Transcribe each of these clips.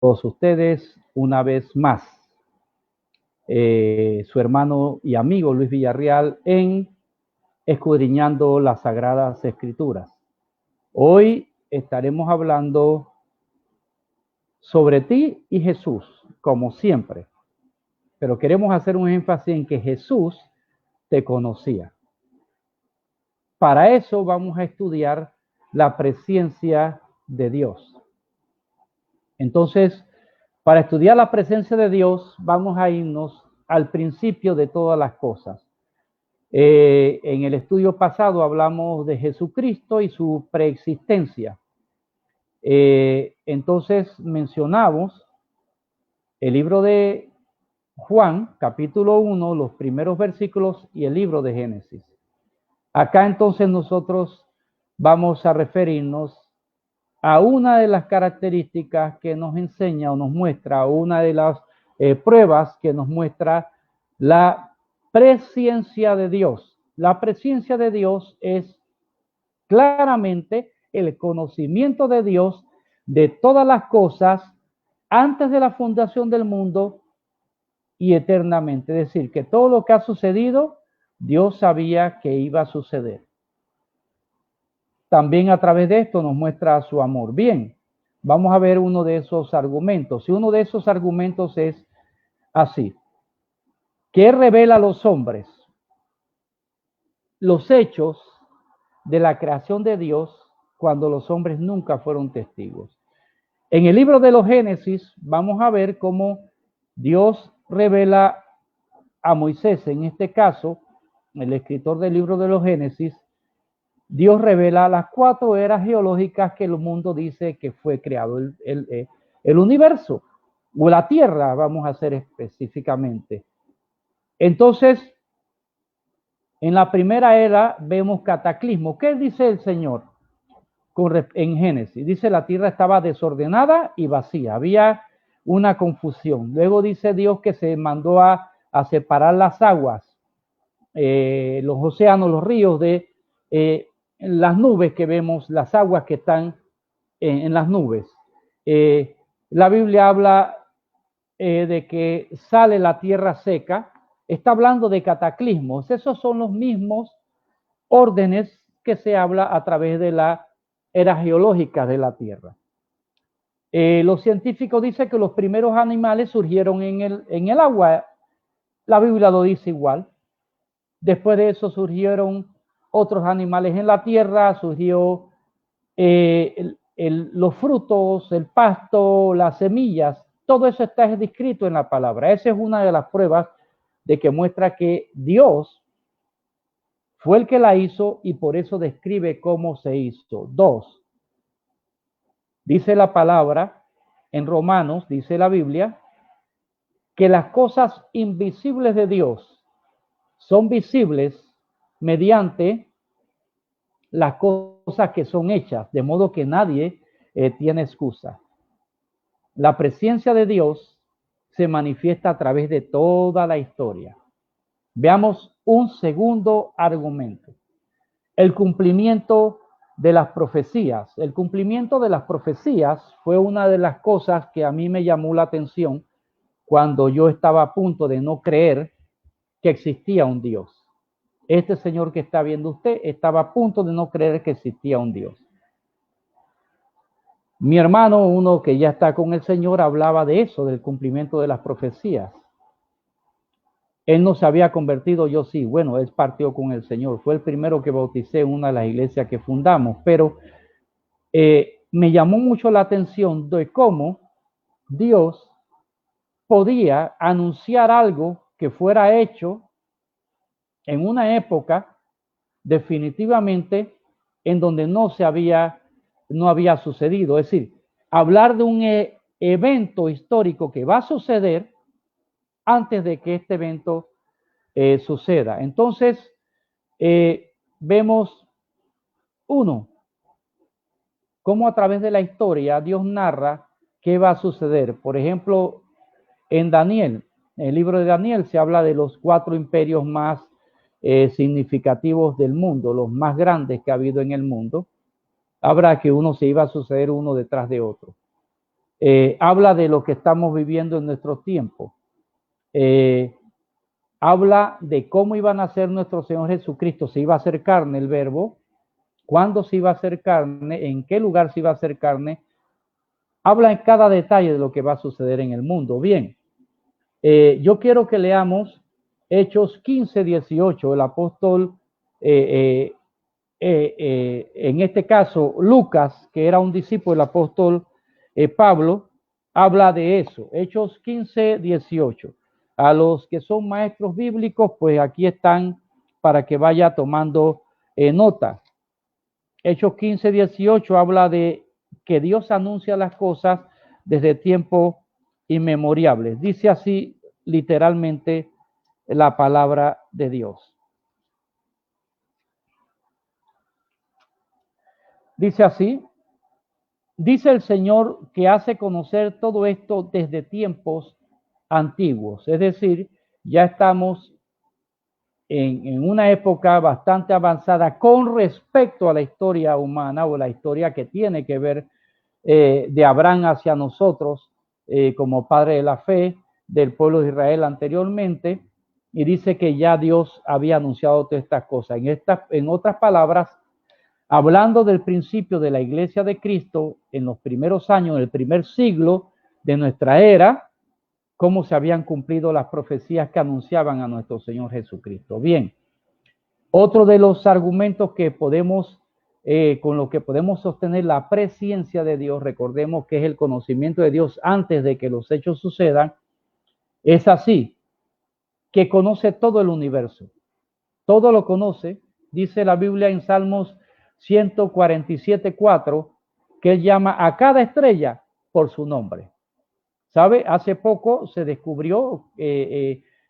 todos ustedes una vez más. Su hermano y amigo Luis Villarreal en Escudriñando las Sagradas Escrituras. Hoy estaremos hablando sobre ti y Jesús, como siempre, pero queremos hacer un énfasis en que Jesús te conocía. Para eso vamos a estudiar la presencia de Dios. Entonces, para estudiar la presencia de Dios, vamos a irnos al principio de todas las cosas. En el estudio pasado hablamos de Jesucristo y su preexistencia. Entonces mencionamos el libro de Juan, capítulo 1, los primeros versículos y el libro de Génesis. Acá entonces nosotros vamos a referirnos a una de las características que nos enseña o nos muestra, una de las pruebas que nos muestra la presencia de Dios. La presencia de Dios es claramente el conocimiento de Dios de todas las cosas antes de la fundación del mundo y eternamente. Es decir, que todo lo que ha sucedido, Dios sabía que iba a suceder. También a través de esto nos muestra su amor. Bien, vamos a ver uno de esos argumentos. Y uno de esos argumentos es así. ¿Qué revela a los hombres? Los hechos de la creación de Dios cuando los hombres nunca fueron testigos. En el libro de los Génesis vamos a ver cómo Dios revela a Moisés, en este caso, el escritor del libro de los Génesis, Dios revela las 4 eras geológicas que el mundo dice que fue creado, el universo, o la Tierra, vamos a hacer específicamente. Entonces, en la primera era vemos cataclismo. ¿Qué dice el Señor en Génesis? Dice la Tierra estaba desordenada y vacía, había una confusión. Luego dice Dios que se mandó a separar las aguas, los océanos, los ríos de las nubes que vemos, las aguas que están en las nubes. La Biblia habla de que sale la tierra seca, está hablando de cataclismos. Esos son los mismos órdenes que se habla a través de la era geológica de la tierra. Los científicos dicen que los primeros animales surgieron en el agua. La Biblia lo dice igual. Después de eso surgieron otros animales en la tierra, surgió los frutos, el pasto, las semillas, todo eso está descrito en la palabra. Esa es una de las pruebas de que muestra que Dios fue el que la hizo y por eso describe cómo se hizo. 2. Dice la palabra en Romanos, dice la Biblia, que las cosas invisibles de Dios son visibles mediante las cosas que son hechas, de modo que nadie tiene excusa. La presencia de Dios se manifiesta a través de toda la historia. Veamos un segundo argumento. El cumplimiento de las profecías. El cumplimiento de las profecías fue una de las cosas que a mí me llamó la atención cuando yo estaba a punto de no creer que existía un Dios. Este señor que está viendo usted estaba a punto de no creer que existía un Dios. Mi hermano, uno que ya está con el Señor, hablaba de eso, del cumplimiento de las profecías. Él no se había convertido, yo sí. Bueno, él partió con el Señor. Fue el primero que bauticé en una de las iglesias que fundamos. Pero me llamó mucho la atención de cómo Dios podía anunciar algo que fuera hecho en una época definitivamente en donde no había sucedido. Es decir, hablar de un evento histórico que va a suceder antes de que este evento suceda. Entonces, vemos cómo a través de la historia Dios narra qué va a suceder. Por ejemplo, en Daniel, en el libro de Daniel se habla de los 4 imperios más significativos del mundo, los más grandes que ha habido en el mundo. Habrá que uno se iba a suceder uno detrás de otro. habla de lo que estamos viviendo en nuestro tiempo. Habla de cómo iba a nacer nuestro Señor Jesucristo, se iba a hacer carne el verbo, cuándo se iba a hacer carne, en qué lugar se iba a hacer carne. Habla en cada detalle de lo que va a suceder en el mundo. Bien, yo quiero que leamos Hechos 15, 18. El apóstol, en este caso Lucas, que era un discípulo del apóstol Pablo, habla de eso. Hechos 15, 18. A los que son maestros bíblicos, pues aquí están para que vaya tomando nota. Hechos 15, 18 habla de que Dios anuncia las cosas desde tiempos inmemoriales. Dice así literalmente la palabra de Dios. Dice así, dice el Señor que hace conocer todo esto desde tiempos antiguos. Es decir, ya estamos en una época bastante avanzada con respecto a la historia humana o la historia que tiene que ver de Abraham hacia nosotros como padre de la fe del pueblo de Israel anteriormente, y dice que ya Dios había anunciado todas estas cosas. En otras palabras, hablando del principio de la iglesia de Cristo en los primeros años, en el primer siglo de nuestra era, cómo se habían cumplido las profecías que anunciaban a nuestro Señor Jesucristo. Bien, otro de los argumentos que podemos, con lo que podemos sostener la presciencia de Dios, recordemos que es el conocimiento de Dios antes de que los hechos sucedan, es así, que conoce todo el universo, todo lo conoce, dice la Biblia en Salmos 147:4, que él llama a cada estrella por su nombre. ¿Sabe? Hace poco se descubrió,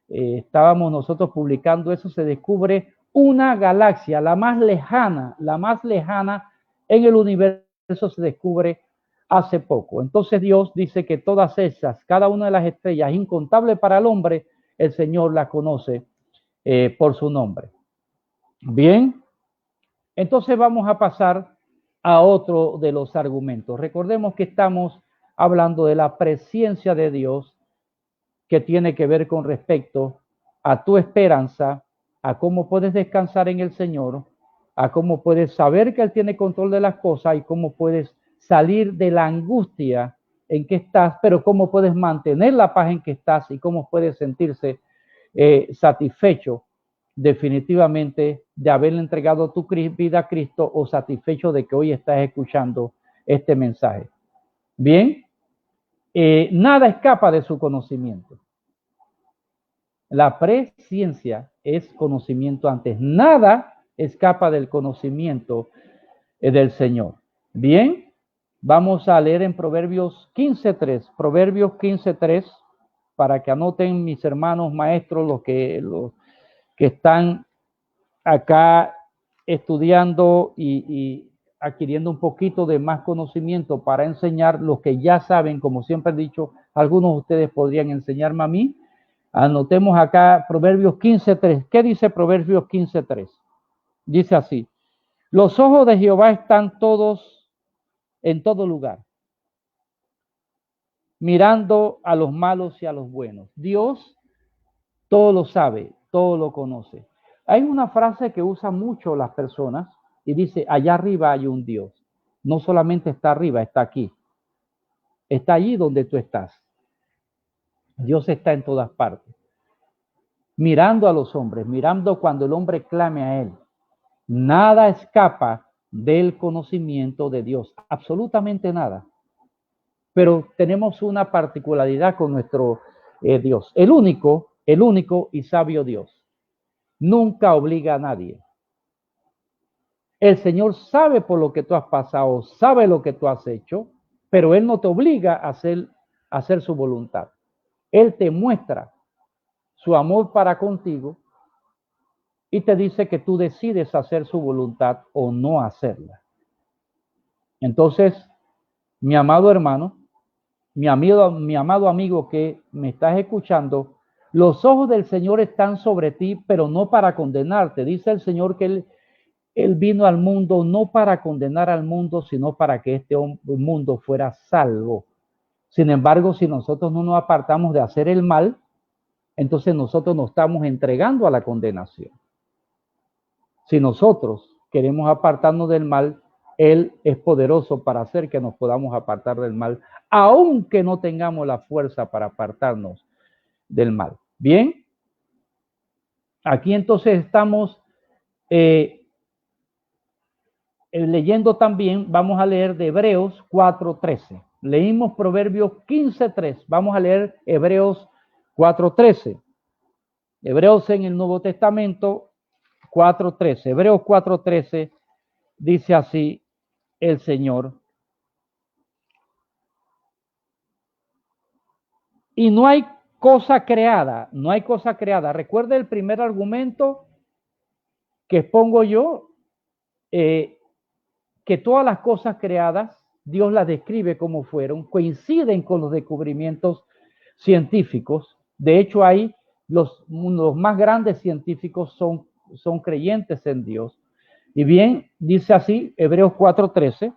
estábamos nosotros publicando eso, se descubre una galaxia, la más lejana en el universo se descubre hace poco. Entonces Dios dice que todas esas, cada una de las estrellas, incontable para el hombre, el Señor las conoce por su nombre. Bien, entonces vamos a pasar a otro de los argumentos. Recordemos que estamos hablando de la presciencia de Dios que tiene que ver con respecto a tu esperanza, a cómo puedes descansar en el Señor, a cómo puedes saber que Él tiene control de las cosas y cómo puedes salir de la angustia en que estás, pero cómo puedes mantener la paz en que estás y cómo puedes sentirse satisfecho definitivamente de haberle entregado tu vida a Cristo o satisfecho de que hoy estás escuchando este mensaje. Bien, nada escapa de su conocimiento. La presciencia es conocimiento antes. Nada escapa del conocimiento del Señor. Bien, vamos a leer en Proverbios 15:3. Proverbios 15:3, para que anoten mis hermanos maestros, los que están acá estudiando y adquiriendo un poquito de más conocimiento para enseñar lo que ya saben. Como siempre he dicho, algunos de ustedes podrían enseñarme a mí. Anotemos acá Proverbios 15:3. ¿Qué dice Proverbios 15:3? Dice así: los ojos de Jehová están todos en todo lugar, mirando a los malos y a los buenos. Dios todo lo sabe, todo lo conoce. Hay una frase que usan mucho las personas y dice: allá arriba hay un Dios. No solamente está arriba, está aquí. Está allí donde tú estás. Dios está en todas partes. Mirando a los hombres, mirando cuando el hombre clame a Él. Nada escapa del conocimiento de Dios, absolutamente nada. Pero tenemos una particularidad con nuestro Dios. El único y sabio Dios. Nunca obliga a nadie. El Señor sabe por lo que tú has pasado, sabe lo que tú has hecho, pero Él no te obliga a hacer su voluntad. Él te muestra su amor para contigo y te dice que tú decides hacer su voluntad o no hacerla. Entonces, mi amado hermano, mi amado amigo que me estás escuchando, los ojos del Señor están sobre ti, pero no para condenarte. Dice el Señor que Él vino al mundo no para condenar al mundo, sino para que este mundo fuera salvo. Sin embargo, si nosotros no nos apartamos de hacer el mal, entonces nosotros nos estamos entregando a la condenación. Si nosotros queremos apartarnos del mal, Él es poderoso para hacer que nos podamos apartar del mal, aunque no tengamos la fuerza para apartarnos del mal. Bien, aquí entonces estamos leyendo también, vamos a leer de Hebreos 4:13. Leímos Proverbios 15:3, vamos a leer Hebreos 4:13. Hebreos en el Nuevo Testamento 4:13. Hebreos 4:13 dice así el Señor. Y no hay cosa creada, no hay cosa creada. Recuerda el primer argumento que expongo yo, que todas las cosas creadas, Dios las describe como fueron, coinciden con los descubrimientos científicos. De hecho, hay los más grandes científicos son creyentes en Dios. Y bien, dice así, Hebreos 4:13,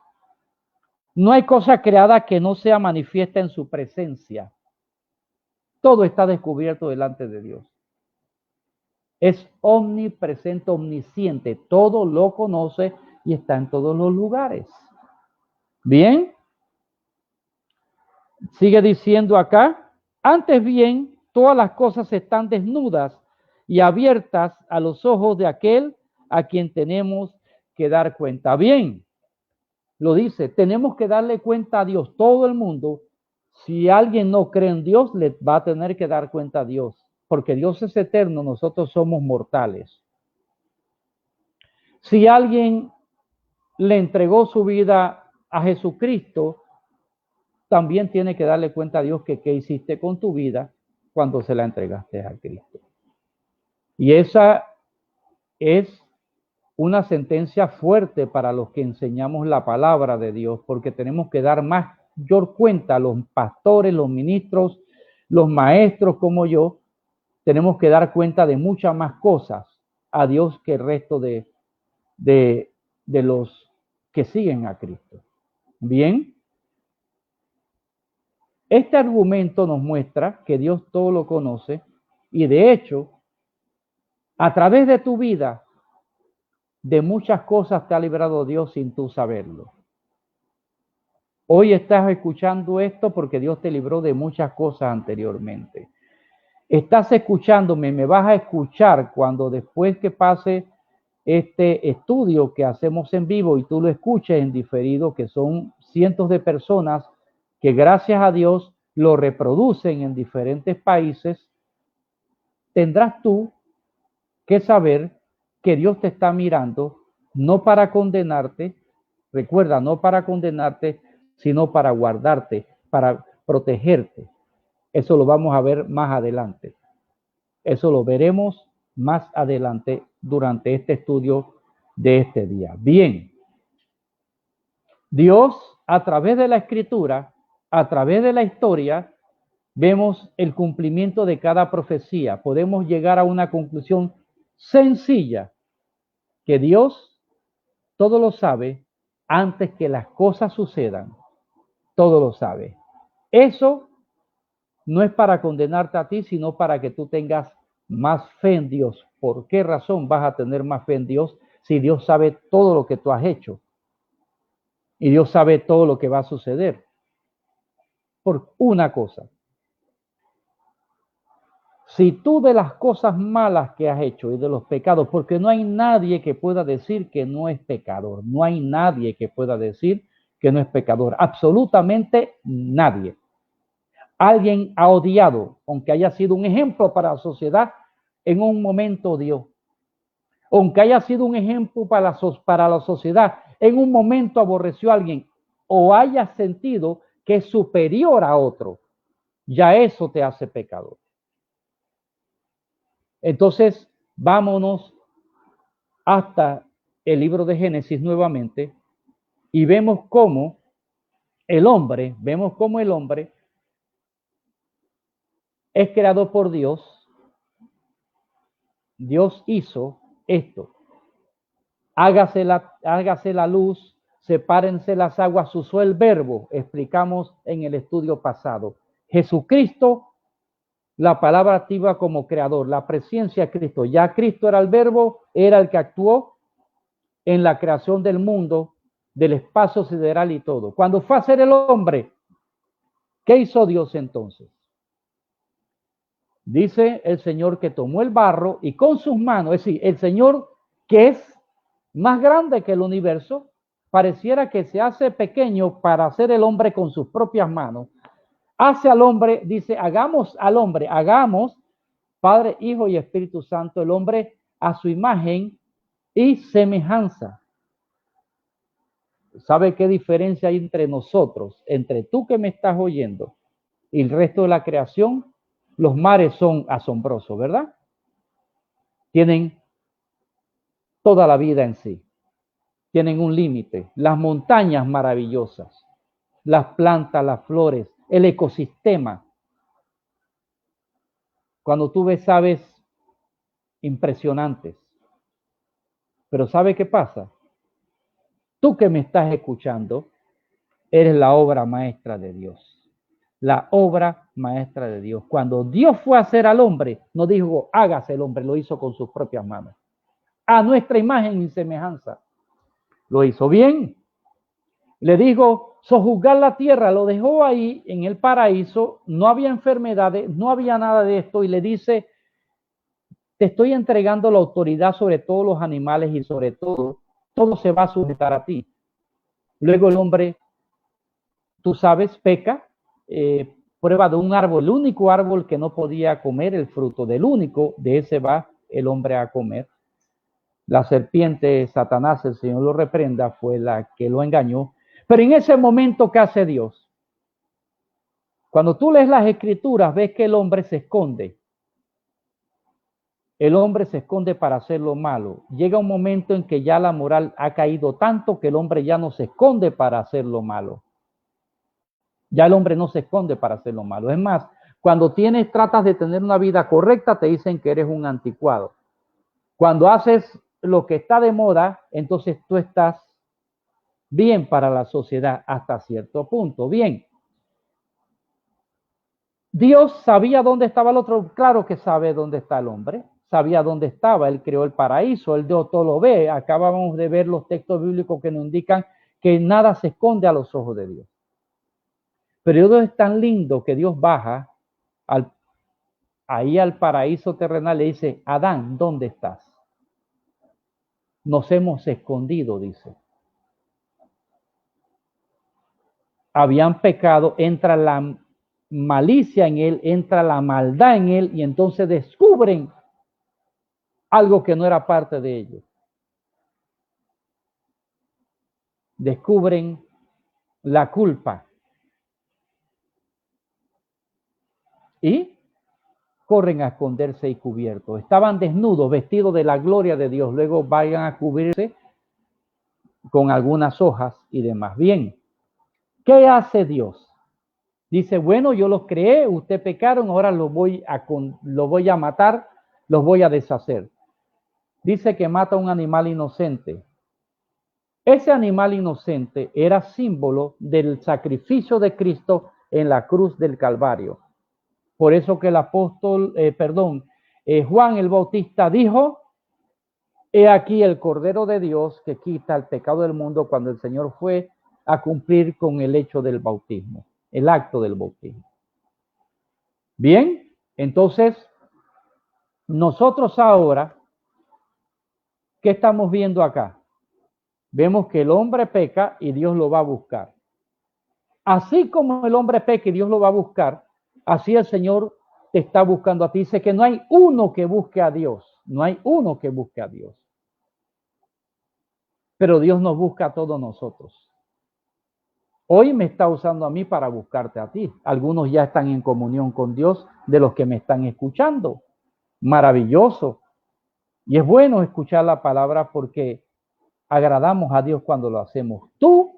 no hay cosa creada que no sea manifiesta en su presencia. Todo está descubierto delante de Dios. Es omnipresente, omnisciente, todo lo conoce y está en todos los lugares. Bien, sigue diciendo acá, antes bien, todas las cosas están desnudas y abiertas a los ojos de aquel a quien tenemos que dar cuenta. Bien, lo dice, tenemos que darle cuenta a Dios, todo el mundo. Si alguien no cree en Dios, le va a tener que dar cuenta a Dios, porque Dios es eterno, nosotros somos mortales. Si alguien le entregó su vida a Jesucristo, también tiene que darle cuenta a Dios que qué hiciste con tu vida cuando se la entregaste a Cristo. Y esa es una sentencia fuerte para los que enseñamos la palabra de Dios, porque tenemos que dar mayor cuenta a los pastores, los ministros, los maestros como yo, tenemos que dar cuenta de muchas más cosas a Dios que el resto de los que siguen a Cristo. Bien, este argumento nos muestra que Dios todo lo conoce y de hecho, a través de tu vida, de muchas cosas te ha librado Dios sin tú saberlo. Hoy estás escuchando esto porque Dios te libró de muchas cosas anteriormente. Estás escuchándome, me vas a escuchar cuando después que pase este estudio que hacemos en vivo y tú lo escuches en diferido, que son cientos de personas que gracias a Dios lo reproducen en diferentes países, tendrás tú que saber que Dios te está mirando, no para condenarte, recuerda, no para condenarte, sino para guardarte, para protegerte. Eso lo vamos a ver más adelante. Eso lo veremos más adelante durante este estudio de este día. Bien, Dios a través de la escritura, a través de la historia, vemos el cumplimiento de cada profecía. Podemos llegar a una conclusión sencilla, que Dios todo lo sabe antes que las cosas sucedan. Todo lo sabe. Eso no es para condenarte a ti, sino para que tú tengas más fe en Dios. ¿Por qué razón vas a tener más fe en Dios si Dios sabe todo lo que tú has hecho? Y Dios sabe todo lo que va a suceder. Por una cosa. Si tú de las cosas malas que has hecho y de los pecados, porque no hay nadie que pueda decir que no es pecador, no hay nadie que pueda decir que no es pecador, absolutamente nadie. Alguien ha odiado, aunque haya sido un ejemplo para la sociedad, en un momento odió. Aunque haya sido un ejemplo para la sociedad, en un momento aborreció a alguien o haya sentido que es superior a otro, ya eso te hace pecador. Entonces, vámonos hasta el libro de Génesis nuevamente y vemos cómo el hombre es creado por Dios. Dios hizo esto. Hágase la luz, sepárense las aguas, usó el verbo, explicamos en el estudio pasado. Jesucristo, la palabra activa como creador, la presencia de Cristo. Ya Cristo era el verbo, era el que actuó en la creación del mundo, del espacio sideral y todo. Cuando fue a ser el hombre, ¿qué hizo Dios entonces? Dice el Señor que tomó el barro y con sus manos, es decir, el Señor que es más grande que el universo, pareciera que se hace pequeño para hacer el hombre con sus propias manos. Hace al hombre, dice, hagamos al hombre, hagamos, Padre, Hijo y Espíritu Santo, el hombre a su imagen y semejanza. ¿Sabe qué diferencia hay entre nosotros, entre tú que me estás oyendo y el resto de la creación? Los mares son asombrosos, ¿verdad? Tienen toda la vida en sí. Tienen un límite. Las montañas maravillosas, las plantas, las flores, el ecosistema. Cuando tú ves aves impresionantes. Pero ¿sabe qué pasa? Tú que me estás escuchando, eres la obra maestra de Dios. La obra maestra de Dios. Cuando Dios fue a hacer al hombre, no dijo, hágase el hombre, lo hizo con sus propias manos. A nuestra imagen y semejanza. Lo hizo bien. Le dijo, sojuzgar la tierra, lo dejó ahí en el paraíso, no había enfermedades, no había nada de esto, y le dice, te estoy entregando la autoridad sobre todos los animales y sobre todo se va a sujetar a ti. Luego el hombre, tú sabes, peca, prueba de un árbol, el único árbol que no podía comer el fruto del único, de ese va el hombre a comer. La serpiente, Satanás, el Señor lo reprenda, fue la que lo engañó. Pero en ese momento, ¿qué hace Dios? Cuando tú lees las escrituras, ves que el hombre se esconde. El hombre se esconde para hacer lo malo. Llega un momento en que ya la moral ha caído tanto que el hombre ya no se esconde para hacer lo malo. Ya el hombre no se esconde para hacer lo malo. Es más, cuando tratas de tener una vida correcta, te dicen que eres un anticuado. Cuando haces lo que está de moda, entonces tú estás bien para la sociedad hasta cierto punto. Bien. Dios sabía dónde estaba el otro. Claro que sabe dónde está el hombre. Sabía dónde estaba. Él creó el paraíso. Él todo lo ve. Acabamos de ver los textos bíblicos que nos indican que nada se esconde a los ojos de Dios. Pero Dios es tan lindo que Dios baja ahí al paraíso terrenal y le dice, Adán, ¿dónde estás? Nos hemos escondido, dice. Habían pecado, entra la malicia en él, entra la maldad en él y entonces descubren algo que no era parte de ellos. Descubren la culpa y corren a esconderse y cubiertos. Estaban desnudos, vestidos de la gloria de Dios. Luego vayan a cubrirse con algunas hojas y demás. Bien, ¿qué hace Dios? Dice, bueno, yo los creé, ustedes pecaron, ahora los voy a matar, los voy a deshacer. Dice que mata a un animal inocente. Ese animal inocente era símbolo del sacrificio de Cristo en la cruz del Calvario. Por eso que el apóstol, Juan el Bautista dijo, he aquí el Cordero de Dios que quita el pecado del mundo, cuando el Señor fue a cumplir con el hecho del bautismo, el acto del bautismo. Bien, entonces, nosotros ahora, ¿qué estamos viendo acá? Vemos que el hombre peca y Dios lo va a buscar. Así como el hombre peca y Dios lo va a buscar, así el Señor te está buscando a ti. Dice que no hay uno que busque a Dios. No hay uno que busque a Dios. Pero Dios nos busca a todos nosotros. Hoy me está usando a mí para buscarte a ti. Algunos ya están en comunión con Dios de los que me están escuchando. Maravilloso. Y es bueno escuchar la palabra porque agradamos a Dios cuando lo hacemos. Tú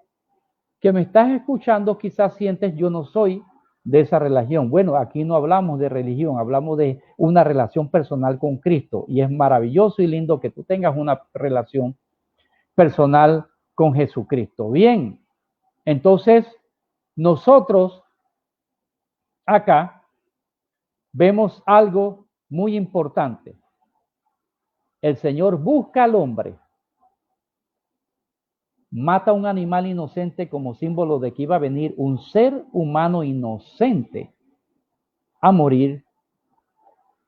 que me estás escuchando quizás sientes yo no soy de esa religión. Bueno, aquí no hablamos de religión, hablamos de una relación personal con Cristo y es maravilloso y lindo que tú tengas una relación personal con Jesucristo. Bien, entonces nosotros acá vemos algo muy importante. El Señor busca al hombre, mata a un animal inocente como símbolo de que iba a venir un ser humano inocente a morir.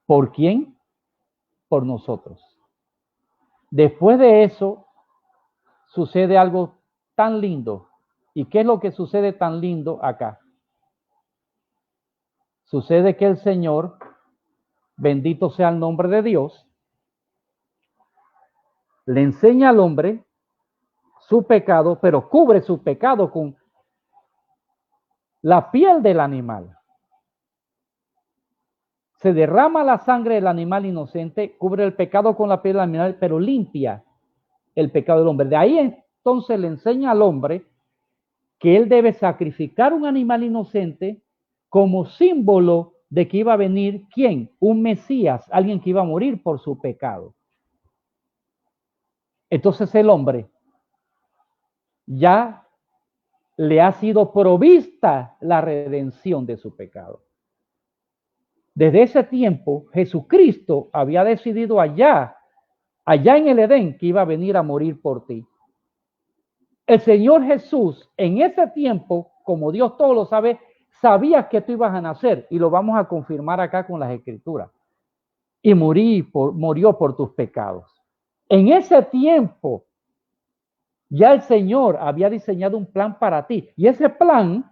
¿Por quién? Por nosotros. Después de eso, sucede algo tan lindo. ¿Y qué es lo que sucede tan lindo acá? Sucede que el Señor, bendito sea el nombre de Dios, le enseña al hombre su pecado, pero cubre su pecado con la piel del animal. Se derrama la sangre del animal inocente, cubre el pecado con la piel del animal, pero limpia el pecado del hombre. De ahí entonces le enseña al hombre que él debe sacrificar un animal inocente como símbolo de que iba a venir, ¿quién? Un Mesías, alguien que iba a morir por su pecado. Entonces el hombre ya le ha sido provista la redención de su pecado. Desde ese tiempo, Jesucristo había decidido allá en el Edén, que iba a venir a morir por ti. El Señor Jesús, en ese tiempo, como Dios todo lo sabe, sabía que tú ibas a nacer, y lo vamos a confirmar acá con las Escrituras. Y murió por tus pecados. En ese tiempo, ya el Señor había diseñado un plan para ti, y ese plan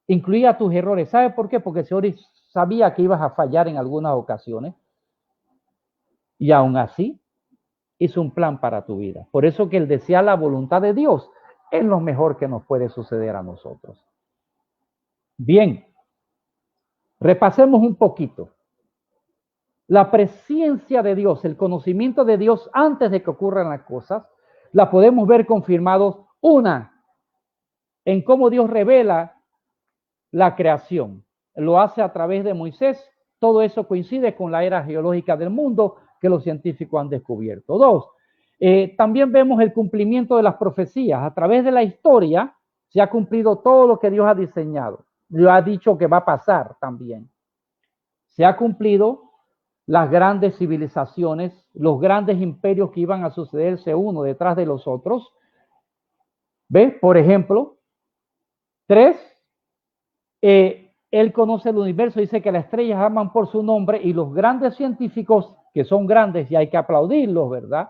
incluía tus errores. ¿Sabe por qué? Porque el Señor sabía que ibas a fallar en algunas ocasiones, y aún así hizo un plan para tu vida. Por eso que el desear la voluntad de Dios es lo mejor que nos puede suceder a nosotros. Bien, repasemos un poquito. La presencia de Dios, el conocimiento de Dios antes de que ocurran las cosas, la podemos ver confirmados, una, en cómo Dios revela la creación. Lo hace a través de Moisés. Todo eso coincide con la era geológica del mundo que los científicos han descubierto. Dos, también vemos el cumplimiento de las profecías. A través de la historia se ha cumplido todo lo que Dios ha diseñado. Dios ha dicho que va a pasar también. Se ha cumplido las grandes civilizaciones, los grandes imperios que iban a sucederse uno detrás de los otros. ¿Ves? Por ejemplo, 3, él conoce el universo, dice que las estrellas aman por su nombre, y los grandes científicos, que son grandes y hay que aplaudirlos, ¿verdad?,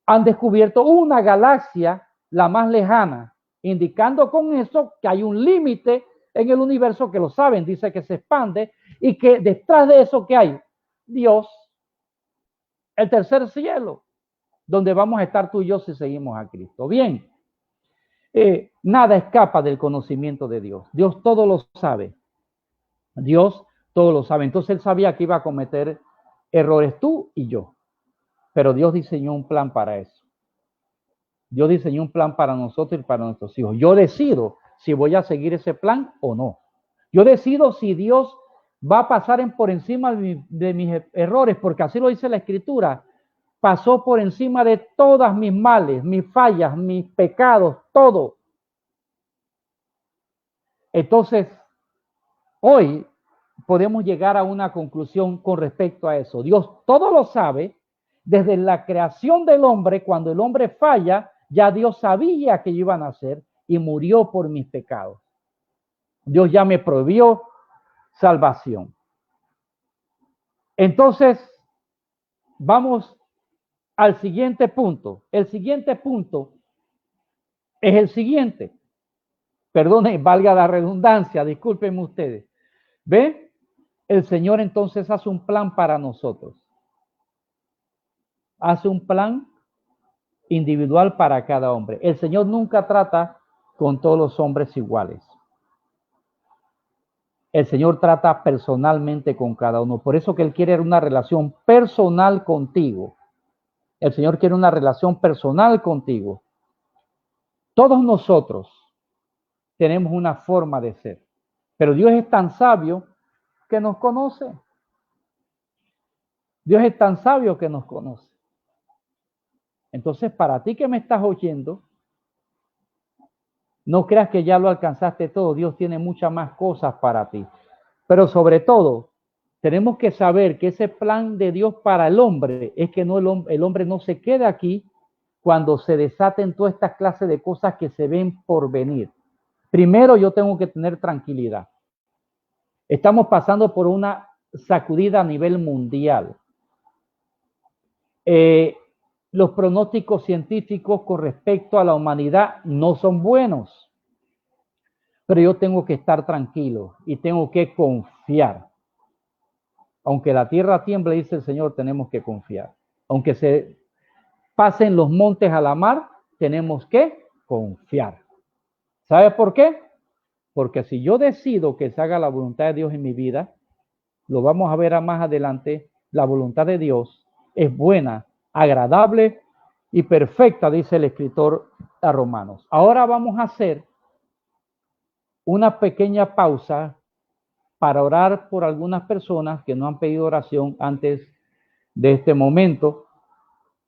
han descubierto una galaxia, la más lejana, indicando con eso que hay un límite en el universo, que lo saben, dice que se expande, y que detrás de eso que hay Dios, el tercer cielo, donde vamos a estar tú y yo si seguimos a Cristo. Bien, nada escapa del conocimiento de Dios. Dios todo lo sabe. Dios todo lo sabe. Entonces él sabía que iba a cometer errores tú y yo. Pero Dios diseñó un plan para eso. Dios diseñó un plan para nosotros y para nuestros hijos. Yo decido si voy a seguir ese plan o no. Yo decido si Dios va a pasar por encima de mis errores, porque así lo dice la Escritura. Pasó por encima de todas mis males, mis fallas, mis pecados, todo. Entonces, hoy podemos llegar a una conclusión con respecto a eso. Dios todo lo sabe. Desde la creación del hombre, cuando el hombre falla, ya Dios sabía que yo iba a nacer y murió por mis pecados. Dios ya me prohibió salvación. Entonces, vamos al siguiente punto. El siguiente punto es el siguiente. Perdonen, valga la redundancia, discúlpenme ustedes. ¿Ven? El Señor entonces hace un plan para nosotros. Hace un plan individual para cada hombre. El Señor nunca trata con todos los hombres iguales. El Señor trata personalmente con cada uno. Por eso que Él quiere una relación personal contigo. El Señor quiere una relación personal contigo. Todos nosotros tenemos una forma de ser, pero Dios es tan sabio que nos conoce. Dios es tan sabio que nos conoce. Entonces, para ti que me estás oyendo, No creas que ya lo alcanzaste todo. Dios tiene muchas más cosas para ti. Pero sobre todo, tenemos que saber que ese plan de Dios para el hombre es que no el hombre no se quede aquí cuando se desaten todas estas clases de cosas que se ven por venir. Primero, yo tengo que tener tranquilidad. Estamos pasando por una sacudida a nivel mundial. Los pronósticos científicos con respecto a la humanidad no son buenos, pero yo tengo que estar tranquilo y tengo que confiar. Aunque la tierra tiemble, dice el Señor, tenemos que confiar. Aunque se pasen los montes a la mar, tenemos que confiar. ¿Sabe por qué? Porque si yo decido que se haga la voluntad de Dios en mi vida, lo vamos a ver más adelante, la voluntad de Dios es buena, agradable y perfecta, dice el escritor a Romanos. Ahora vamos a hacer una pequeña pausa para orar por algunas personas que no han pedido oración antes de este momento.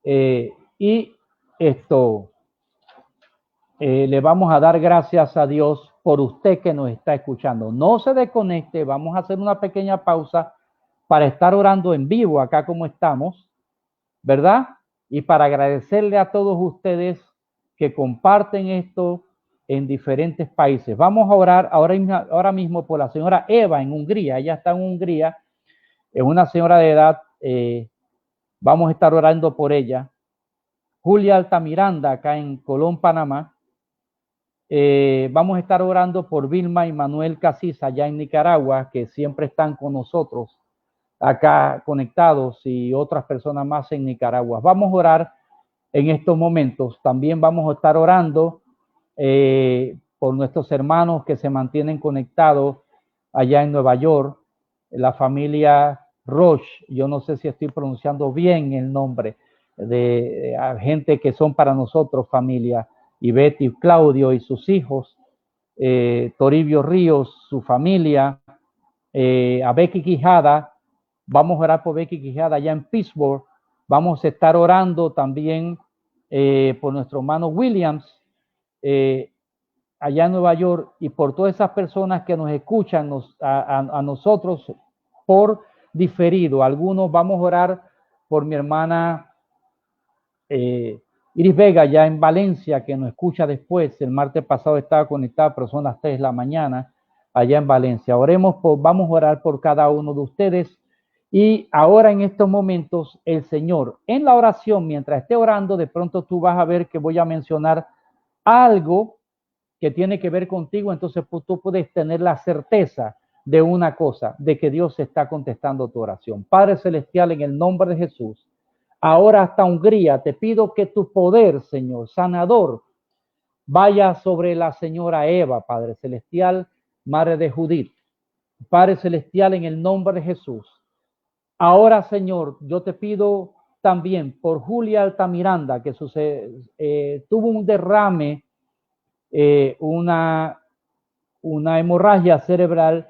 Y esto, le vamos a dar gracias a Dios por usted que nos está escuchando. No se desconecte, vamos a hacer una pequeña pausa para estar orando en vivo acá como estamos, ¿verdad? Y para agradecerle a todos ustedes que comparten esto en diferentes países. Vamos a orar ahora mismo por la señora Eva en Hungría. Ella está en Hungría, es una señora de edad. Vamos a estar orando por ella. Julia Altamiranda, acá en Colón, Panamá. Vamos a estar orando por Vilma y Manuel Casís, allá en Nicaragua, que siempre están con nosotros acá conectados, y otras personas más en Nicaragua. Vamos a orar en estos momentos. También vamos a estar orando por nuestros hermanos que se mantienen conectados allá en Nueva York, la familia Roche. Yo no sé si estoy pronunciando bien el nombre de gente que son para nosotros familia. Y Betty Claudio y sus hijos, Toribio Ríos, su familia, a Becky Quijada. Vamos a orar por Becky Quijada allá en Pittsburgh. Vamos a estar orando también por nuestro hermano Williams, allá en Nueva York, y por todas esas personas que nos escuchan a nosotros por diferido. Algunos vamos a orar por mi hermana Iris Vega, ya en Valencia, que nos escucha después. El martes pasado estaba conectada, pero son las 3 de la mañana, allá en Valencia. Vamos a orar por cada uno de ustedes. Y ahora en estos momentos, el Señor, en la oración, mientras esté orando, de pronto tú vas a ver que voy a mencionar algo que tiene que ver contigo. Entonces tú puedes tener la certeza de una cosa, de que Dios está contestando tu oración. Padre Celestial, en el nombre de Jesús, ahora hasta Hungría, te pido que tu poder, Señor, sanador, vaya sobre la señora Eva, Padre Celestial, madre de Judith. Padre Celestial, en el nombre de Jesús. Ahora, Señor, yo te pido también por Julia Altamiranda, que tuvo un derrame, una hemorragia cerebral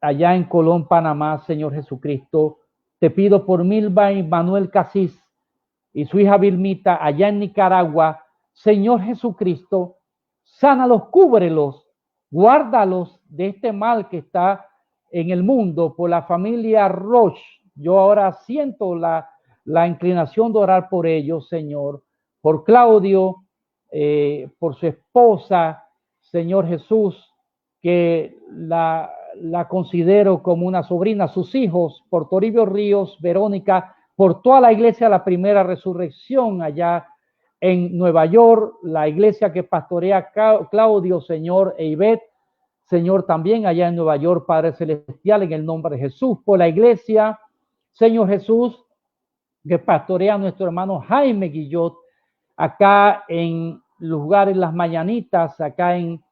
allá en Colón, Panamá, Señor Jesucristo. Te pido por Milva y Manuel Casís y su hija Vilmita allá en Nicaragua. Señor Jesucristo, sánalos, cúbrelos, guárdalos de este mal que está en el mundo. Por la familia Roche, yo ahora siento la inclinación de orar por ellos, Señor. Por Claudio, por su esposa, Señor Jesús, que la considero como una sobrina, sus hijos, por Toribio Ríos, Verónica, por toda la iglesia, la primera resurrección allá en Nueva York, la iglesia que pastorea Claudio, Señor, e Ivette, Señor, también allá en Nueva York, Padre Celestial, en el nombre de Jesús, por la iglesia, Señor Jesús, que pastorea a nuestro hermano Jaime Guillot, acá en lugares, las Mañanitas, acá en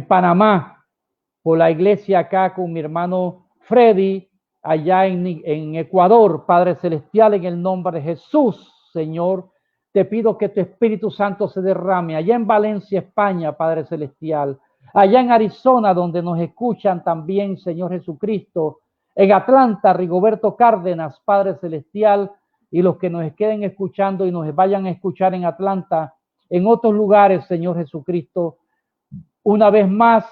Panamá, por la iglesia acá con mi hermano Freddy, allá en Ecuador, Padre Celestial, en el nombre de Jesús, Señor, te pido que tu Espíritu Santo se derrame, allá en Valencia, España, Padre Celestial, allá en Arizona, donde nos escuchan también, Señor Jesucristo, en Atlanta, Rigoberto Cárdenas, Padre Celestial, y los que nos queden escuchando y nos vayan a escuchar en Atlanta, en otros lugares, Señor Jesucristo. Una vez más,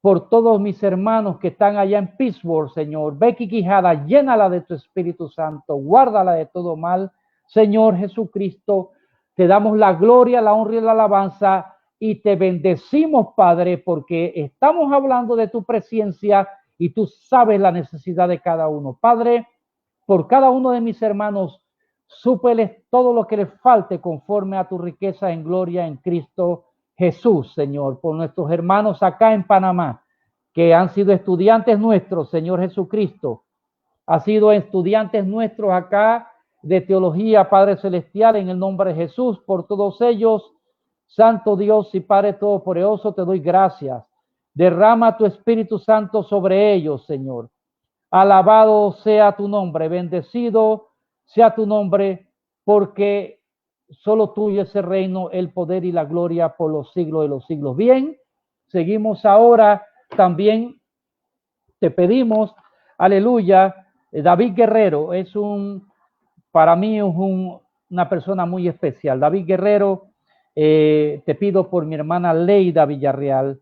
por todos mis hermanos que están allá en Pittsburgh, Señor. Becky Quijada, llénala de tu Espíritu Santo, guárdala de todo mal. Señor Jesucristo, te damos la gloria, la honra y la alabanza y te bendecimos, Padre, porque estamos hablando de tu presencia y tú sabes la necesidad de cada uno. Padre, por cada uno de mis hermanos, súpeles todo lo que les falte conforme a tu riqueza en gloria en Cristo Jesús, Señor. Por nuestros hermanos acá en Panamá, que han sido estudiantes nuestros, Señor Jesucristo, ha sido estudiantes nuestros acá de teología, Padre Celestial, en el nombre de Jesús, por todos ellos, Santo Dios y Padre Todopoderoso, te doy gracias. Derrama tu Espíritu Santo sobre ellos, Señor. Alabado sea tu nombre, bendecido sea tu nombre, porque solo tuyo es el reino, el poder y la gloria por los siglos de los siglos. Bien, seguimos ahora. También te pedimos, aleluya, David Guerrero para mí es una persona muy especial. David Guerrero, te pido por mi hermana Leida Villarreal,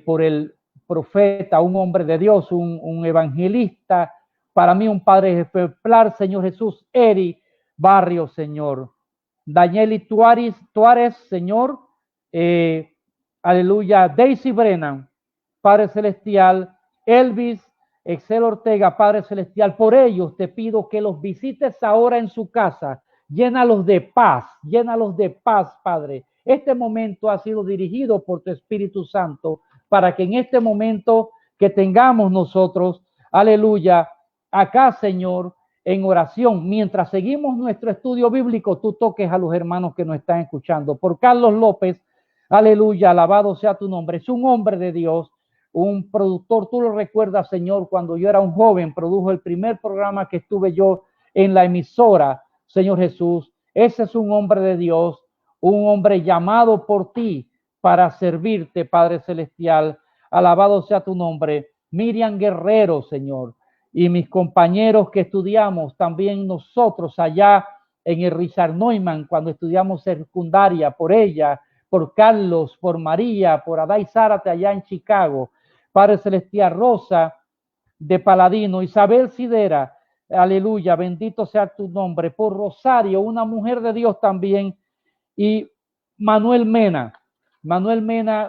por el profeta, un hombre de Dios, un evangelista, para mí un padre ejemplar, Señor Jesús, Eri Barrio, Señor. Danieli Tuárez, Señor, aleluya, Daisy Brennan, Padre Celestial, Elvis Excel Ortega, Padre Celestial, por ellos te pido que los visites ahora en su casa, llénalos de paz, Padre. Este momento ha sido dirigido por tu Espíritu Santo para que en este momento que tengamos nosotros, aleluya, acá, Señor, en oración, mientras seguimos nuestro estudio bíblico, tú toques a los hermanos que nos están escuchando. Por Carlos López, aleluya, alabado sea tu nombre. Es un hombre de Dios, un productor. Tú lo recuerdas, Señor, cuando yo era un joven, produjo el primer programa que estuve yo en la emisora, Señor Jesús. Ese es un hombre de Dios, un hombre llamado por ti para servirte, Padre Celestial. Alabado sea tu nombre. Miriam Guerrero, Señor, y mis compañeros que estudiamos, también nosotros allá en el Richard Neumann, cuando estudiamos secundaria, por ella, por Carlos, por María, por Adai Zárate allá en Chicago, Padre Celestial, Rosa de Paladino, Isabel Sidera, aleluya, bendito sea tu nombre, por Rosario, una mujer de Dios también, y Manuel Mena,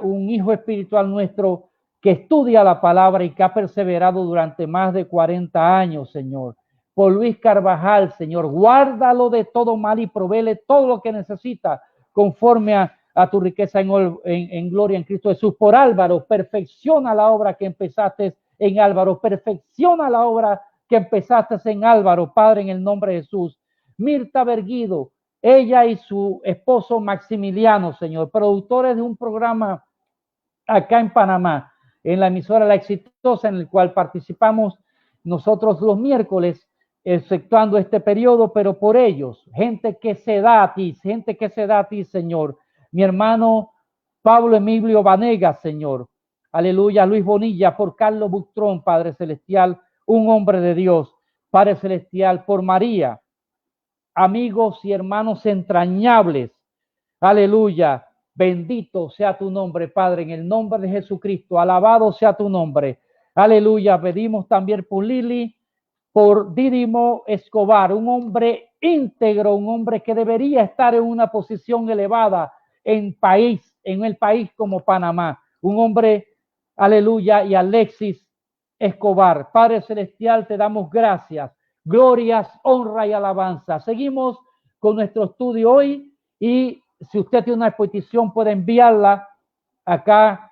un hijo espiritual nuestro que estudia la palabra y que ha perseverado durante más de 40 años, Señor. Por Luis Carvajal, Señor, guárdalo de todo mal y provéele todo lo que necesita conforme a tu riqueza en gloria en Cristo Jesús. Por Álvaro, perfecciona la obra que empezaste en Álvaro, perfecciona la obra que empezaste en Álvaro, Padre, en el nombre de Jesús. Mirta Berguido, ella y su esposo Maximiliano, Señor, productores de un programa acá en Panamá, en la emisora La Exitosa, en el cual participamos nosotros los miércoles, efectuando este periodo, pero por ellos, gente que se da a ti, Señor. Mi hermano Pablo Emilio Vanegas, Señor. Aleluya, Luis Bonilla, por Carlos Butrón, Padre Celestial, un hombre de Dios, Padre Celestial, por María, amigos y hermanos entrañables. Aleluya. Bendito sea tu nombre, Padre, en el nombre de Jesucristo. Alabado sea tu nombre. Aleluya. Pedimos también por Lili, por Dídimo Escobar, un hombre íntegro, un hombre que debería estar en una posición elevada en el país como Panamá. Un hombre, aleluya, y Alexis Escobar. Padre Celestial, te damos gracias, glorias, honra y alabanza. Seguimos con nuestro estudio hoy y si usted tiene una petición puede enviarla. Acá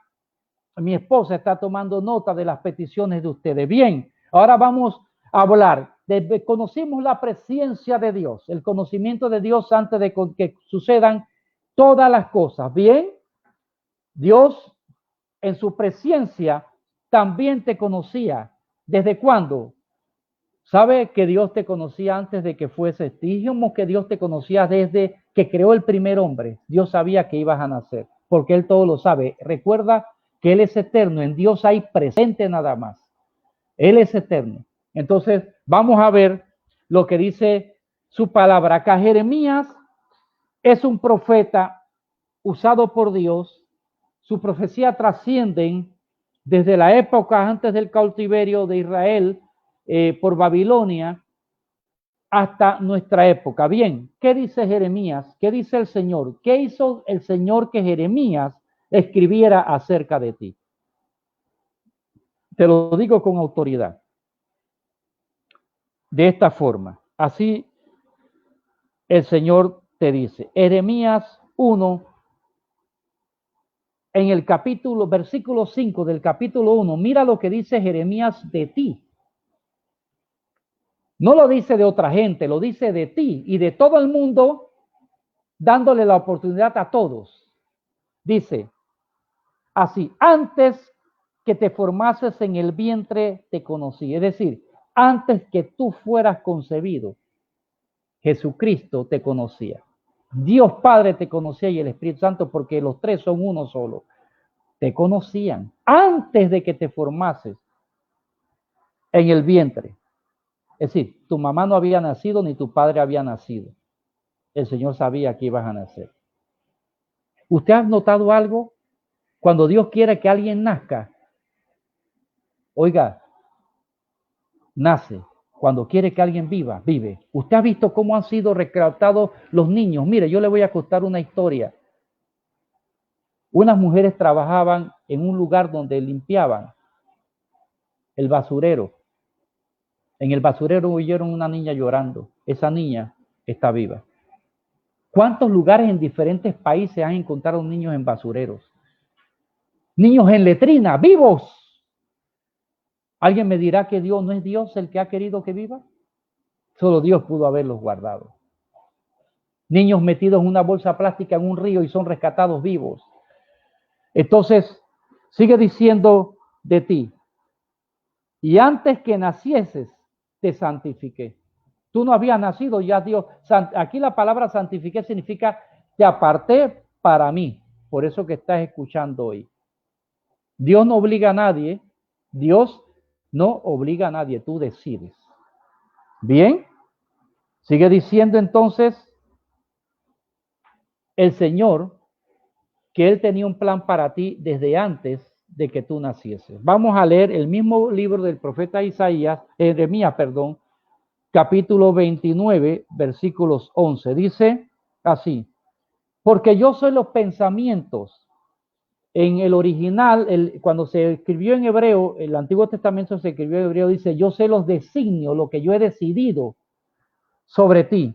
mi esposa está tomando nota de las peticiones de ustedes. Bien, ahora vamos a hablar. Conocimos la presencia de Dios, el conocimiento de Dios antes de que sucedan todas las cosas. Bien, Dios en su presencia también te conocía. ¿Desde cuándo? ¿Sabe que Dios te conocía antes de que fueses? Dijimos que Dios te conocía desde que creó el primer hombre. Dios sabía que ibas a nacer, porque Él todo lo sabe. Recuerda que Él es eterno. En Dios hay presente nada más. Él es eterno. Entonces, vamos a ver lo que dice su palabra. Acá Jeremías es un profeta usado por Dios. Su profecía trascienden desde la época antes del cautiverio de Israel por Babilonia hasta nuestra época. Bien, ¿qué dice Jeremías? ¿Qué dice el Señor? ¿Qué hizo el Señor que Jeremías escribiera acerca de ti? Te lo digo con autoridad. De esta forma, así el Señor te dice, Jeremías 1, en el capítulo, versículo 5 del capítulo 1, mira lo que dice Jeremías de ti. No lo dice de otra gente, lo dice de ti y de todo el mundo, dándole la oportunidad a todos. Dice así, antes que te formases en el vientre te conocí. Es decir, antes que tú fueras concebido, Jesucristo te conocía. Dios Padre te conocía y el Espíritu Santo, porque los tres son uno solo. Te conocían antes de que te formases en el vientre. Es decir, tu mamá no había nacido ni tu padre había nacido. El Señor sabía que ibas a nacer. ¿Usted ha notado algo? Cuando Dios quiere que alguien nazca, oiga, nace. Cuando quiere que alguien viva, vive. ¿Usted ha visto cómo han sido reclutados los niños? Mire, yo le voy a contar una historia. Unas mujeres trabajaban en un lugar donde limpiaban el basurero. En el basurero oyeron una niña llorando. Esa niña está viva. ¿Cuántos lugares en diferentes países han encontrado niños en basureros? Niños en letrina, vivos. ¿Alguien me dirá que Dios no es Dios el que ha querido que viva? Solo Dios pudo haberlos guardado. Niños metidos en una bolsa plástica en un río y son rescatados vivos. Entonces, sigue diciendo de ti. Y antes que nacieses, te santifiqué. Tú no habías nacido, ya Dios. Aquí la palabra santifiqué significa te aparté para mí. Por eso que estás escuchando hoy. Dios no obliga a nadie. Dios no obliga a nadie. Tú decides. Bien. Sigue diciendo entonces el Señor que Él tenía un plan para ti desde antes de que tú nacieses. Vamos a leer el mismo libro del profeta Isaías, Jeremías, perdón, capítulo 29, versículos 11. Dice así, porque yo soy los pensamientos. En el original, cuando se escribió en hebreo, el Antiguo Testamento se escribió en hebreo, dice, yo sé los designios, lo que yo he decidido sobre ti,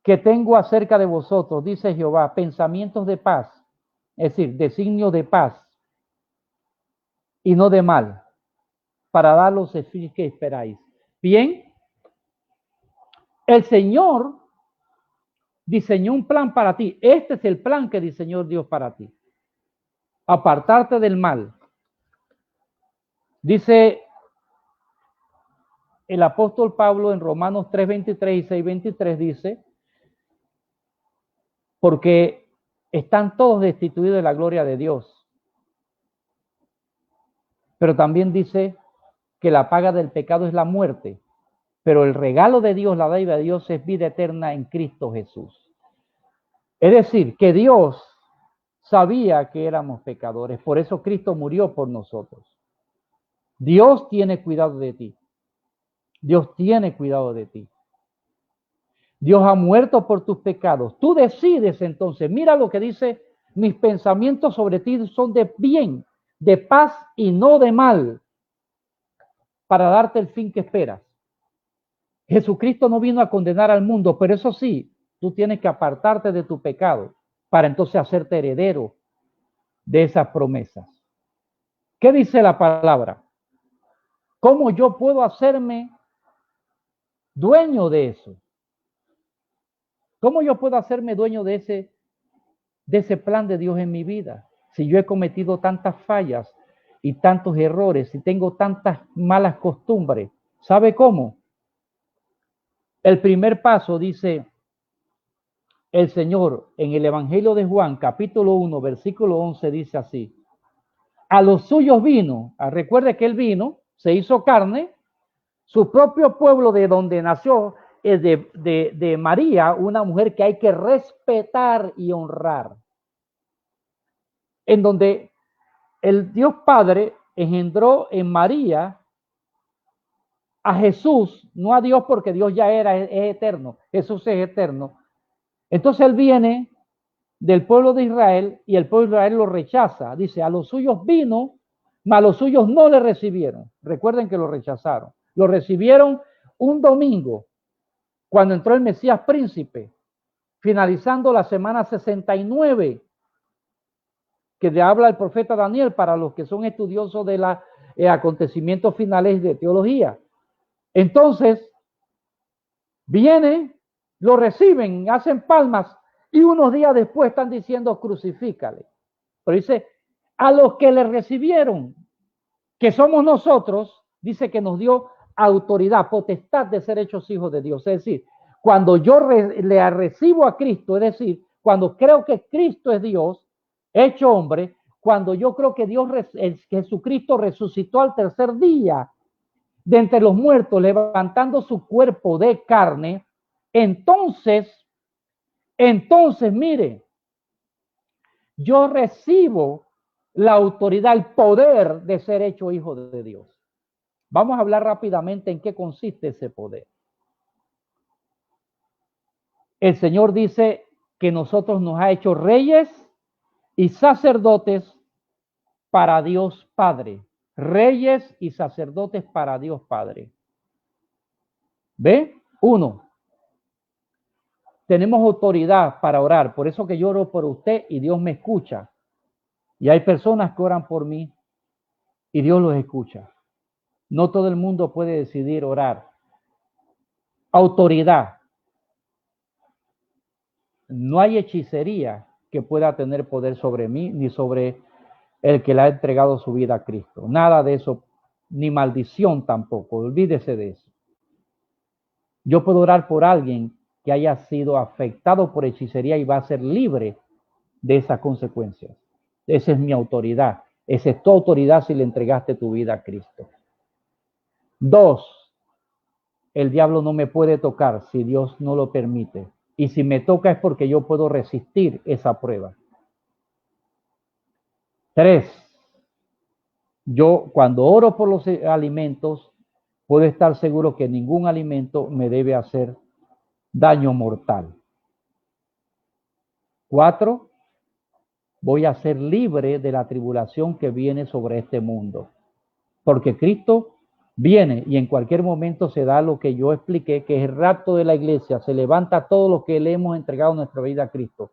que tengo acerca de vosotros, dice Jehová, pensamientos de paz, es decir, designios de paz y no de mal, para dar los fines que esperáis. Bien, el Señor diseñó un plan para ti. Este es el plan que diseñó Dios para ti. Apartarte del mal. Dice el apóstol Pablo en Romanos 3:23 y 6:23, dice, porque están todos destituidos de la gloria de Dios. Pero también dice que la paga del pecado es la muerte, pero el regalo de Dios, la dádiva de Dios, es vida eterna en Cristo Jesús. Es decir, que Dios sabía que éramos pecadores, por eso Cristo murió por nosotros. Dios tiene cuidado de ti. Dios tiene cuidado de ti. Dios ha muerto por tus pecados. Tú decides entonces, mira lo que dice, mis pensamientos sobre ti son de bien, de paz y no de mal, para darte el fin que esperas. Jesucristo no vino a condenar al mundo, pero eso sí, tú tienes que apartarte de tu pecado para entonces hacerte heredero de esas promesas. ¿Qué dice la palabra? ¿Cómo yo puedo hacerme dueño de eso? ¿Cómo yo puedo hacerme dueño de ese plan de Dios en mi vida? Si yo he cometido tantas fallas y tantos errores y tengo tantas malas costumbres, ¿sabe cómo? El primer paso, dice el Señor en el Evangelio de Juan, capítulo 1, versículo 11, dice así, a los suyos vino, recuerde que él vino, se hizo carne, su propio pueblo de donde nació, de María una mujer que hay que respetar y honrar, en donde el Dios Padre engendró en María a Jesús, no a Dios, porque Dios ya es eterno, Jesús es eterno. Entonces él viene del pueblo de Israel y el pueblo de Israel lo rechaza. Dice, a los suyos vino, mas los suyos no le recibieron. Recuerden que lo rechazaron. Lo recibieron un domingo, cuando entró el Mesías príncipe, finalizando la semana 69, que le habla el profeta Daniel para los que son estudiosos de los acontecimientos finales de teología. Entonces, viene, lo reciben, hacen palmas y unos días después están diciendo crucifícale. Pero dice, a los que le recibieron, que somos nosotros, dice que nos dio autoridad, potestad de ser hechos hijos de Dios. Es decir, cuando yo le recibo a Cristo, es decir, cuando creo que Cristo es Dios, hecho hombre, cuando yo creo que Jesucristo resucitó al tercer día de entre los muertos, levantando su cuerpo de carne, entonces, mire, yo recibo la autoridad, el poder de ser hecho hijo de Dios. Vamos a hablar rápidamente en qué consiste ese poder. El Señor dice que nosotros nos ha hecho reyes y sacerdotes para Dios Padre. Reyes y sacerdotes para Dios Padre. ¿Ve? 1. Tenemos autoridad para orar. Por eso que yo oro por usted y Dios me escucha. Y hay personas que oran por mí y Dios los escucha. No todo el mundo puede decidir orar. Autoridad. No hay hechicería que pueda tener poder sobre mí ni sobre el que le ha entregado su vida a Cristo. Nada de eso, ni maldición tampoco. Olvídese de eso. Yo puedo orar por alguien que haya sido afectado por hechicería y va a ser libre de esas consecuencias. Esa es mi autoridad. Esa es tu autoridad si le entregaste tu vida a Cristo. 2. El diablo no me puede tocar si Dios no lo permite. Y si me toca es porque yo puedo resistir esa prueba. 3. Yo cuando oro por los alimentos, puedo estar seguro que ningún alimento me debe hacer daño mortal. 4. Voy a ser libre de la tribulación que viene sobre este mundo. Porque Cristo viene y en cualquier momento se da lo que yo expliqué, que es el rapto de la iglesia. Se levanta todo lo que le hemos entregado nuestra vida a Cristo.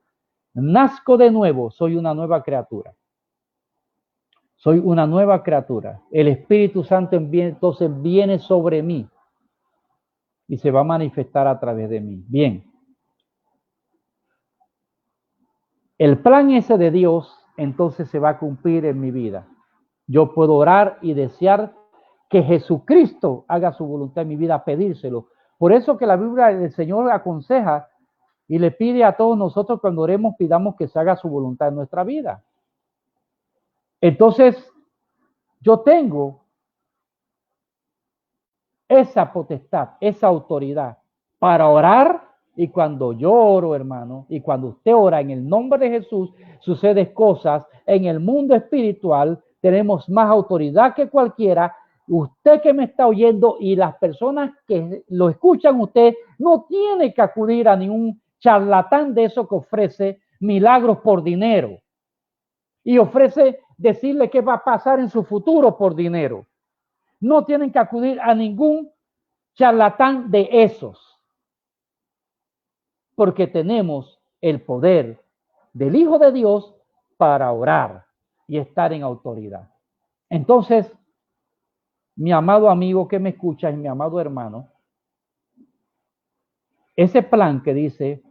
Nazco de nuevo, soy una nueva criatura. Soy una nueva criatura. El Espíritu Santo entonces viene sobre mí y se va a manifestar a través de mí. Bien. El plan ese de Dios entonces se va a cumplir en mi vida. Yo puedo orar y desear que Jesucristo haga su voluntad en mi vida, pedírselo. Por eso que la Biblia del Señor aconseja y le pide a todos nosotros cuando oremos, pidamos que se haga su voluntad en nuestra vida. Entonces, yo tengo esa potestad, esa autoridad para orar, y cuando yo oro, hermano, y cuando usted ora en el nombre de Jesús, suceden cosas en el mundo espiritual. Tenemos más autoridad que cualquiera. Usted que me está oyendo y las personas que lo escuchan, usted no tiene que acudir a ningún charlatán de eso que ofrece milagros por dinero y ofrece decirle qué va a pasar en su futuro por dinero. No tienen que acudir a ningún charlatán de esos, porque tenemos el poder del Hijo de Dios para orar y estar en autoridad. Entonces, mi amado amigo que me escucha y mi amado hermano, ese plan que dice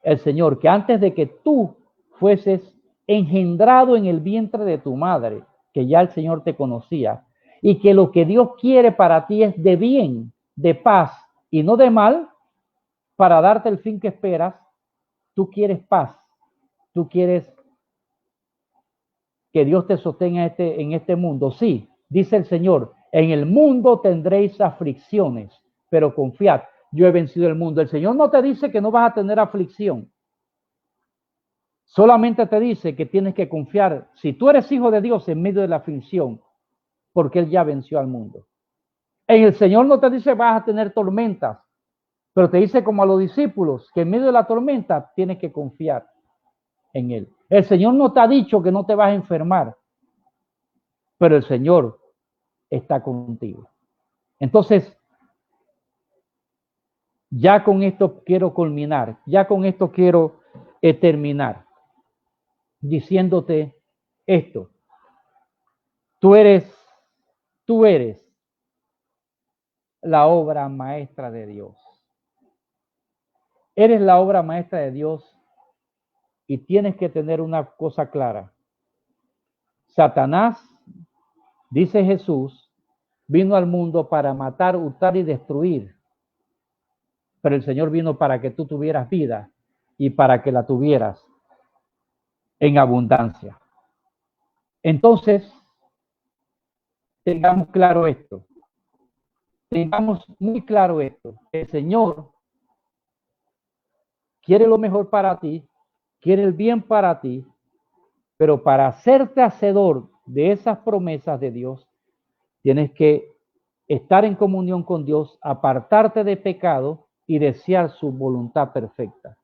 el Señor, que antes de que tú fueses engendrado en el vientre de tu madre, que ya el Señor te conocía, y que lo que Dios quiere para ti es de bien, de paz y no de mal, para darte el fin que esperas. Tú quieres paz, tú quieres que Dios te sostenga en este mundo. Sí, dice el Señor, en el mundo tendréis aflicciones, pero confiad, yo he vencido el mundo. El Señor no te dice que no vas a tener aflicción. Solamente te dice que tienes que confiar, si tú eres hijo de Dios, en medio de la aflicción, porque Él ya venció al mundo. En el Señor no te dice vas a tener tormentas, pero te dice como a los discípulos que en medio de la tormenta tienes que confiar en Él. El Señor no te ha dicho que no te vas a enfermar, pero el Señor está contigo. Entonces, ya con esto quiero culminar, ya con esto quiero terminar diciéndote esto. Tú eres la obra maestra de Dios. Eres la obra maestra de Dios y tienes que tener una cosa clara. Satanás, dice Jesús, vino al mundo para matar, hurtar y destruir. Pero el Señor vino para que tú tuvieras vida y para que la tuvieras en abundancia. Entonces, tengamos claro esto. Tengamos muy claro esto. El Señor quiere lo mejor para ti, quiere el bien para ti, pero para hacerte hacedor de esas promesas de Dios, tienes que estar en comunión con Dios, apartarte de pecado y desear su voluntad perfecta.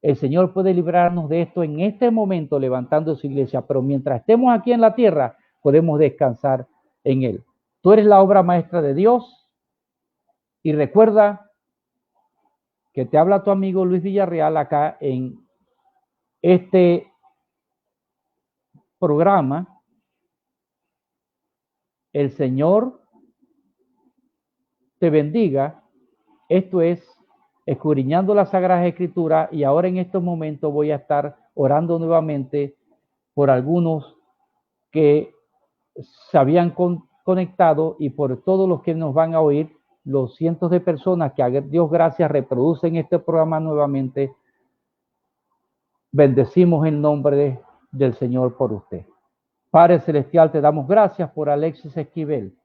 El Señor puede librarnos de esto en este momento levantando su iglesia, pero mientras estemos aquí en la tierra, podemos descansar en Él. Tú eres la obra maestra de Dios y recuerda que te habla tu amigo Luis Villarreal acá en este programa. El Señor te bendiga. Esto es Escudriñando las Sagradas Escrituras, y ahora en estos momentos voy a estar orando nuevamente por algunos que se habían conectado y por todos los que nos van a oír, los cientos de personas que a Dios gracias reproducen este programa nuevamente. Bendecimos el nombre del Señor por usted. Padre Celestial, te damos gracias por Alexis Esquivel.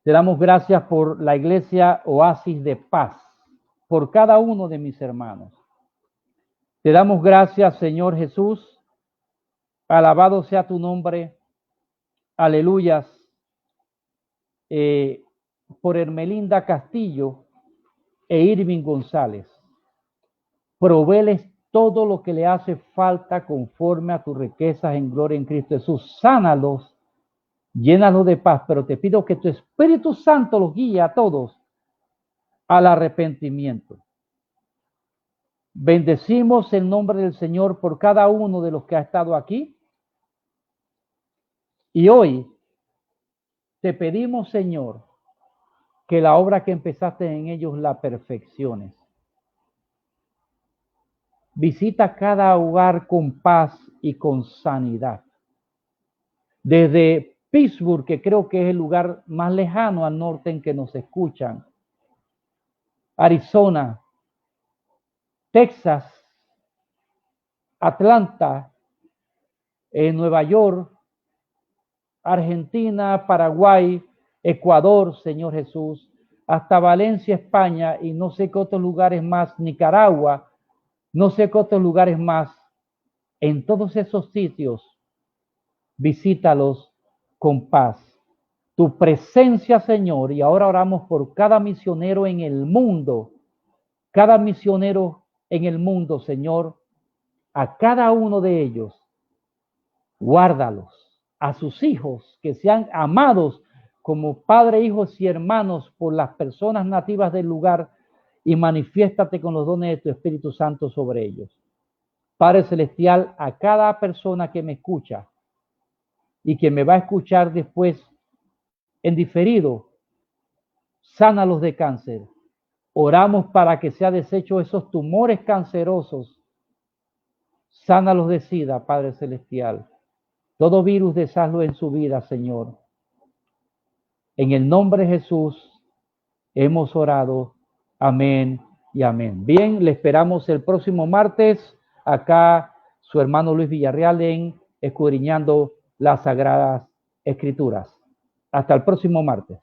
Te damos gracias por la iglesia Oasis de Paz, por cada uno de mis hermanos. Te damos gracias, Señor Jesús. Alabado sea tu nombre. Aleluyas. Por Hermelinda Castillo e Irving González. Provéles todo lo que le hace falta conforme a tus riquezas en gloria en Cristo Jesús. Sánalos, llénalos de paz, pero te pido que tu Espíritu Santo los guíe a todos al arrepentimiento. Bendecimos el nombre del Señor por cada uno de los que ha estado aquí. Y hoy te pedimos, Señor, que la obra que empezaste en ellos la perfecciones. Visita cada hogar con paz y con sanidad. Desde Pittsburgh, que creo que es el lugar más lejano al norte en que nos escuchan, Arizona, Texas, Atlanta, Nueva York, Argentina, Paraguay, Ecuador, Señor Jesús, hasta Valencia, España, y no sé qué otros lugares más, Nicaragua, no sé qué otros lugares más. En todos esos sitios, visítalos con paz. Tu presencia, Señor, y ahora oramos por cada misionero en el mundo, cada misionero en el mundo, Señor, a cada uno de ellos, guárdalos, a sus hijos, que sean amados como padre, hijos y hermanos por las personas nativas del lugar, y manifiéstate con los dones de tu Espíritu Santo sobre ellos. Padre Celestial, a cada persona que me escucha y que me va a escuchar después en diferido, sánalos de cáncer. Oramos para que sea deshecho esos tumores cancerosos. Sánalos de SIDA, Padre Celestial. Todo virus, deshazlo en su vida, Señor. En el nombre de Jesús hemos orado. Amén y amén. Bien, le esperamos el próximo martes. Acá su hermano Luis Villarreal en Escudriñando las Sagradas Escrituras. Hasta el próximo martes.